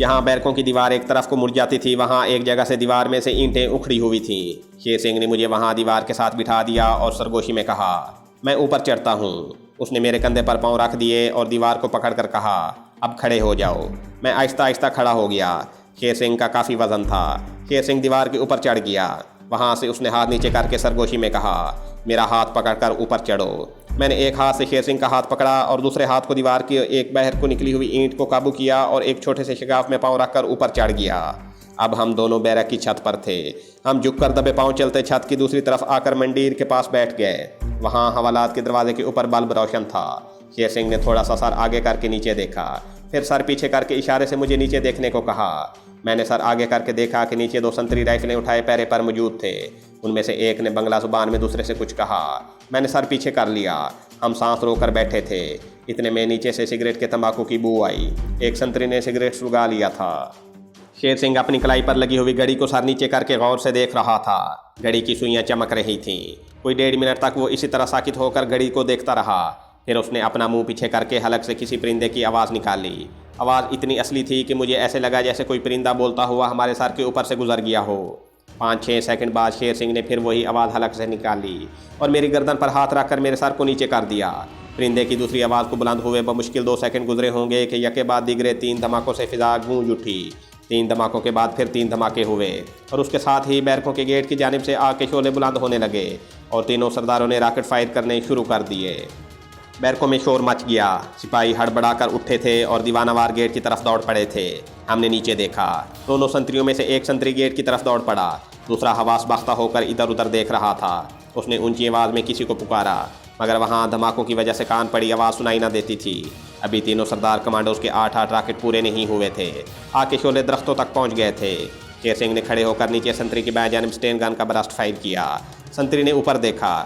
जहाँ बैरकों की दीवार एक तरफ को मुड़ जाती थी वहाँ एक जगह से दीवार में से ईंटें उखड़ी हुई थीं। शेर सिंह ने मुझे वहाँ दीवार के साथ बिठा दिया और सरगोशी में कहा, मैं ऊपर चढ़ता हूँ। उसने मेरे कंधे पर पाँव रख दिए और दीवार को पकड़कर कहा, अब खड़े हो जाओ। मैं आहिस्ता आहिस्ता खड़ा हो गया। शेर सिंह का काफ़ी वजन था। शेर सिंह दीवार के ऊपर चढ़ गया। वहाँ से उसने हाथ नीचे करके सरगोशी में कहा, मेरा हाथ पकड़कर ऊपर चढ़ो। मैंने एक हाथ से शेर सिंह का हाथ पकड़ा और दूसरे हाथ को दीवार की एक बाहर को निकली हुई ईंट को काबू किया और एक छोटे से शिगाफ में पाँव रखकर ऊपर चढ़ गया। अब हम दोनों बैरक की छत पर थे। हम झुककर दबे पाँव चलते छत की दूसरी तरफ आकर मंडीर के पास बैठ गए। वहाँ हवालात के दरवाजे के ऊपर बल्ब रोशन था। शेर सिंह ने थोड़ा सा सर आगे करके नीचे देखा, फिर सर पीछे करके इशारे से मुझे नीचे देखने को कहा। मैंने सर आगे करके देखा कि नीचे 2 संतरी राइफलें उठाए पैरे पर मौजूद थे। उनमें से एक ने बंगला जुबान में दूसरे से कुछ कहा। मैंने सर पीछे कर लिया। हम सांस रोकर बैठे थे। इतने में नीचे से सिगरेट के तंबाकू की बू आई। एक संतरी ने सिगरेट सुलगा लिया था। शेर सिंह अपनी कलाई पर लगी हुई घड़ी को सर नीचे करके गौर से देख रहा था। घड़ी की सुइयां चमक रही थीं। कोई 1.5 मिनट तक वो इसी तरह साकित होकर घड़ी को देखता रहा। फिर उसने अपना मुंह पीछे करके हलक से किसी परिंदे की आवाज़ निकाली। आवाज़ इतनी असली थी कि मुझे ऐसे लगा जैसे कोई परिंदा बोलता हुआ हमारे सर के ऊपर से गुजर गया हो। 5-6 सेकंड बाद शेर सिंह ने फिर वही आवाज़ हलक से निकाली और मेरी गर्दन पर हाथ रखकर मेरे सर को नीचे कर दिया। परिंदे की दूसरी आवाज़ को बुलंद हुए बमुश्किल 2 सेकंड गुजरे होंगे कि यके बाद दीगरे 3 धमाकों से फिजा गूंज उठी। 3 धमाकों के बाद फिर 3 धमाके हुए और उसके साथ ही बैरकों के गेट की जानिब से आग के शोले बुलंद होने लगे और तीनों सरदारों ने रॉकेट फायर करने शुरू कर दिए। बैरकों में शोर मच गया। सिपाही हड़बड़ा कर उठे थे और दीवानावार गेट की तरफ दौड़ पड़े थे। हमने नीचे देखा। दोनों संतरियों में से एक संतरी गेट की तरफ दौड़ पड़ा। दूसरा हवास बख्ता होकर इधर उधर देख रहा था। उसने ऊंची आवाज़ में किसी को पुकारा, मगर वहाँ धमाकों की वजह से कान पड़ी आवाज़ सुनाई न देती थी। अभी तीनों सरदार कमांडोज के 8-8 रॉकेट पूरे नहीं हुए थे। आग के शोले दरख्तों तक पहुँच गए थे। शेर सिंह ने खड़े होकर नीचे संतरी की बाएं जानिब स्टेन गन का ब्लास्ट फायर किया। संतरी ने ऊपर देखा।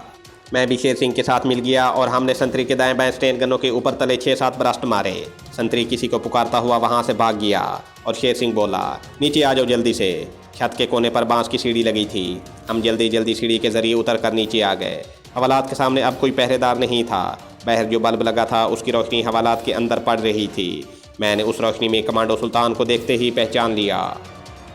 मैं भी शेर सिंह के साथ मिल गया और हमने संतरी के दाएं बाएं स्टेन गनों के ऊपर तले 6-7 ब्लास्ट मारे। संतरी किसी को पुकारता हुआ वहां से भाग गया और शेर सिंह बोला, नीचे आ जाओ जल्दी से। छत के कोने पर बांस की सीढ़ी लगी थी। हम जल्दी जल्दी सीढ़ी के जरिए उतर कर नीचे आ गए। हवालात के सामने अब कोई पहरेदार नहीं था। बाहर जो बल्ब लगा था उसकी रोशनी हवालात के अंदर पड़ रही थी। मैंने उस रोशनी में कमांडो सुल्तान को देखते ही पहचान लिया।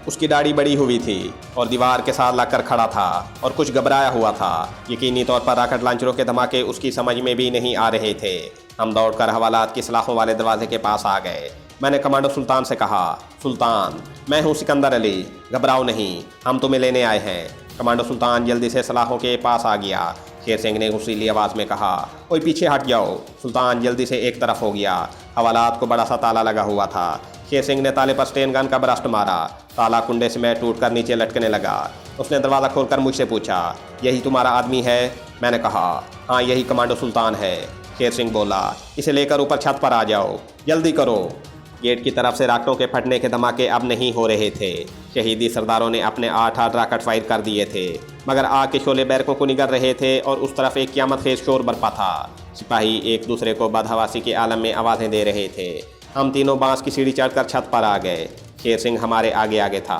उसकी दाढ़ी बड़ी हुई थी और दीवार के साथ लगकर खड़ा था और कुछ घबराया हुआ था। यकीनी तौर पर रॉकेट लॉन्चरों के धमाके उसकी समझ में भी नहीं आ रहे थे। हम दौड़कर हवालात की सलाखों वाले दरवाजे के पास आ गए। मैंने कमांडो सुल्तान से कहा, सुल्तान, मैं हूँ सिकंदर अली, घबराओ नहीं, हम तुम्हें लेने आए हैं। कमांडो सुल्तान जल्दी से सलाखों के पास आ गया। शेर सिंह ने घुसीली आवाज़ में कहा, कोई पीछे हट जाओ। सुल्तान जल्दी से एक तरफ हो गया। हवालात को बड़ा सा ताला लगा हुआ था। शेर सिंह ने ताले पर स्टेन गन का ब्लास्ट मारा। ताला कुंडे से मैं टूटकर नीचे लटकने लगा। उसने दरवाज़ा खोलकर मुझसे पूछा, यही तुम्हारा आदमी है? मैंने कहा, हाँ यही कमांडो सुल्तान है। शेर सिंह बोला, इसे लेकर ऊपर छत पर आ जाओ, जल्दी करो। गेट की तरफ से रॉकेटों के फटने के धमाके अब नहीं हो रहे थे। शहीदी सरदारों ने अपने 8-8 रॉकेट फायर कर दिए थे, मगर आग के शोले बैरकों को निगल रहे थे और उस तरफ एक क़यामत खेज शोर बरपा था। सिपाही एक दूसरे को बदहवासी के आलम में आवाज़ें दे रहे थे। हम तीनों बांस की सीढ़ी चढ़कर छत पर आ गए। शेर सिंह हमारे आगे आगे था।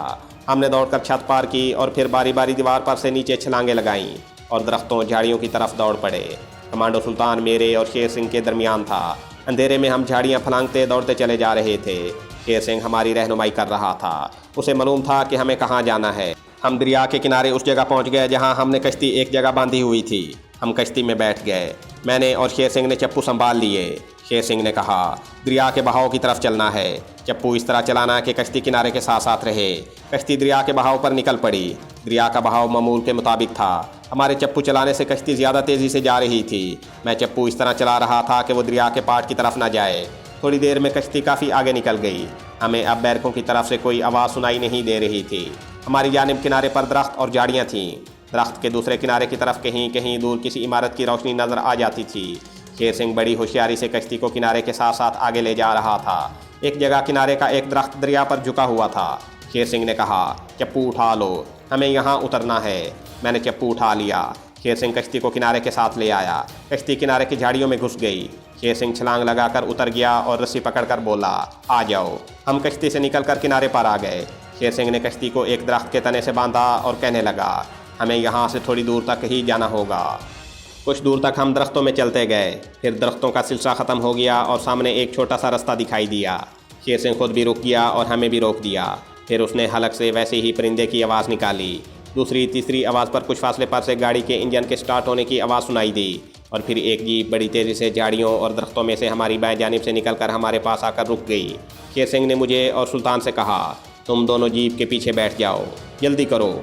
हमने दौड़कर छत पार की और फिर बारी बारी दीवार पर से नीचे छलांगे लगाईं और दरख्तों झाड़ियों की तरफ दौड़ पड़े। कमांडो सुल्तान मेरे और शेर सिंह के दरमियान था। अंधेरे में हम झाड़ियाँ फलांगते दौड़ते चले जा रहे थे। शेर सिंह हमारी रहनुमाई कर रहा था। उसे मालूम था कि हमें कहाँ जाना है। हम दरिया के किनारे उस जगह पहुँच गए जहाँ हमने कश्ती एक जगह बांधी हुई थी। हम कश्ती में बैठ गए। मैंने और शेर सिंह ने चप्पू संभाल लिए। शेर सिंह ने कहा, दरिया के बहाव की तरफ चलना है। चप्पू इस तरह चलाना कि कश्ती किनारे के साथ साथ रहे। कश्ती दरिया के बहाव पर निकल पड़ी। दरिया का बहाव मामूल के मुताबिक था। हमारे चप्पू चलाने से कश्ती ज़्यादा तेज़ी से जा रही थी। मैं चप्पू इस तरह चला रहा था कि वो दरिया के पाट की तरफ न जाए। थोड़ी देर में कश्ती काफ़ी आगे निकल गई। हमें अब बैरकों की तरफ से कोई आवाज़ सुनाई नहीं दे रही थी। हमारी जानिब किनारे पर दरख्त और झाड़ियाँ थीं। दरख्त के दूसरे किनारे की तरफ कहीं कहीं दूर किसी इमारत की रोशनी नज़र आ जाती थी। शेर सिंह बड़ी होशियारी से कश्ती को किनारे के साथ साथ आगे ले जा रहा था। एक जगह किनारे का एक दरख्त दरिया पर झुका हुआ था। शेर सिंह ने कहा, चप्पू उठा लो, हमें यहाँ उतरना है। मैंने चप्पू उठा लिया। शेर सिंह कश्ती को किनारे के साथ ले आया। कश्ती किनारे की झाड़ियों में घुस गई। शेर सिंह छलांग लगाकर उतर गया और रस्सी पकड़कर बोला, आ जाओ। हम कश्ती से निकलकर किनारे पर आ गए। शेर सिंह ने कश्ती को एक दरख्त के तने से बांधा और कहने लगा, हमें यहाँ से थोड़ी दूर तक ही जाना होगा। कुछ दूर तक हम दरख्तों में चलते गए। फिर दरख्तों का सिलसिला ख़त्म हो गया और सामने एक छोटा सा रास्ता दिखाई दिया। शेर सिंह खुद भी रुक गया और हमें भी रोक दिया। फिर उसने हलक से वैसे ही परिंदे की आवाज़ निकाली। दूसरी तीसरी आवाज़ पर कुछ फासले पर से गाड़ी के इंजन के स्टार्ट होने की आवाज़ सुनाई दी और फिर एक जीप बड़ी तेज़ी से झाड़ियों और दरख्तों में से हमारी बाएं जानिब से निकलकर हमारे पास आकर रुक गई। शेर सिंह ने मुझे और सुल्तान से कहा, तुम दोनों जीप के पीछे बैठ जाओ, जल्दी करो।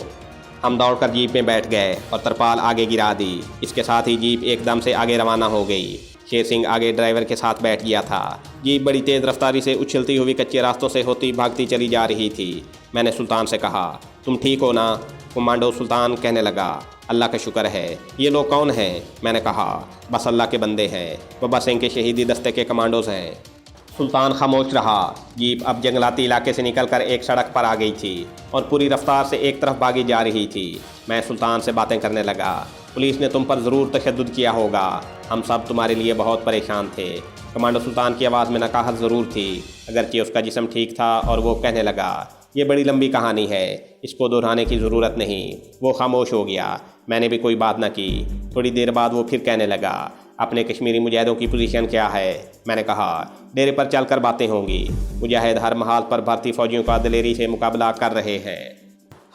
हम दौड़कर जीप में बैठ गए और तरपाल आगे गिरा दी। इसके साथ ही जीप एकदम से आगे रवाना हो गई। शेर सिंह आगे ड्राइवर के साथ बैठ गया था। जीप बड़ी तेज़ रफ्तारी से उछलती हुई कच्चे रास्तों से होती भागती चली जा रही थी। मैंने सुल्तान से कहा, तुम ठीक हो ना? कमांडो सुल्तान कहने लगा, अल्लाह का शुक्र है। ये लोग कौन हैं? मैंने कहा, बस अल्लाह के बंदे हैं, बब्बर सिंह के शहीदी दस्ते के कमांडोज हैं। सुल्तान खामोश रहा। जीप अब जंगलाती इलाके से निकलकर एक सड़क पर आ गई थी और पूरी रफ्तार से एक तरफ भागी जा रही थी। मैं सुल्तान से बातें करने लगा। पुलिस ने तुम पर ज़रूर तशद्दुद किया होगा, हम सब तुम्हारे लिए बहुत परेशान थे। कमांडो सुल्तान की आवाज़ में नकाहत ज़रूर थी, अगरचे उसका जिस्म ठीक था। और वो कहने लगा, ये बड़ी लंबी कहानी है, इसको दोहराने की ज़रूरत नहीं। वो खामोश हो गया। मैंने भी कोई बात न की। थोड़ी देर बाद वो फिर कहने लगा, अपने कश्मीरी मुजाहिदों की पोजीशन क्या है? मैंने कहा, डेरे पर चलकर बातें होंगी। मुजाहिद हर महाल पर भारतीय फौजियों का दिलेरी से मुकाबला कर रहे हैं।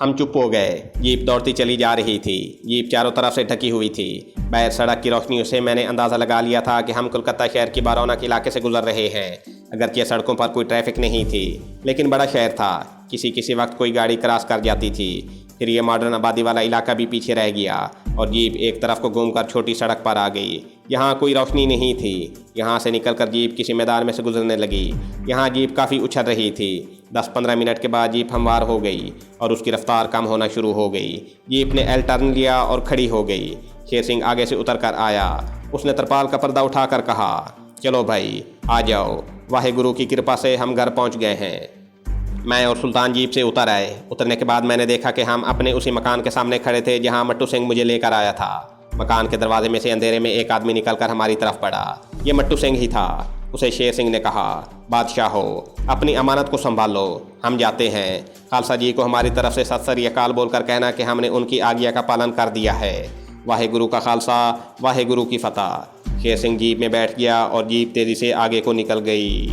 हम चुप हो गए। जीप दौड़ती चली जा रही थी। जीप चारों तरफ से ढकी हुई थी। बाहर सड़क की रोशनियों से मैंने अंदाज़ा लगा लिया था कि हम कोलकाता शहर की बारौनक इलाके से गुजर रहे हैं। अगरचे सड़कों पर कोई ट्रैफिक नहीं थी, लेकिन बड़ा शहर था। किसी वक्त कोई गाड़ी क्रॉस कर जाती थी। फिर ये मॉडर्न आबादी वाला इलाका भी पीछे रह गया और जीप एक तरफ को घूमकर छोटी सड़क पर आ गई। यहाँ कोई रोशनी नहीं थी। यहाँ से निकलकर जीप किसी मैदान में से गुजरने लगी। यहाँ जीप काफ़ी उछल रही थी। 10-15 मिनट के बाद जीप हमवार हो गई और उसकी रफ्तार कम होना शुरू हो गई। जीप ने एल टर्न लिया और खड़ी हो गई। शेर सिंह आगे से उतर कर आया। उसने तरपाल का पर्दा उठाकर कहा, चलो भाई आ जाओ, वाहे गुरु की कृपा से हम घर पहुँच गए हैं। मैं और सुल्तान जीप से उतर आए। उतरने के बाद मैंने देखा कि हम अपने उसी मकान के सामने खड़े थे जहां मट्टू सिंह मुझे लेकर आया था। मकान के दरवाजे में से अंधेरे में एक आदमी निकलकर हमारी तरफ पड़ा। ये मट्टू सिंह ही था। उसे शेर सिंह ने कहा, बादशाह हो, अपनी अमानत को संभालो, हम जाते हैं। खालसा जी को हमारी तरफ से सत श्री अकाल बोलकर कहना कि हमने उनकी आज्ञा का पालन कर दिया है। वाहे गुरु का खालसा, वाहे गुरु की फतह। शेर सिंह जीप में बैठ गया और जीप तेज़ी से आगे को निकल गई।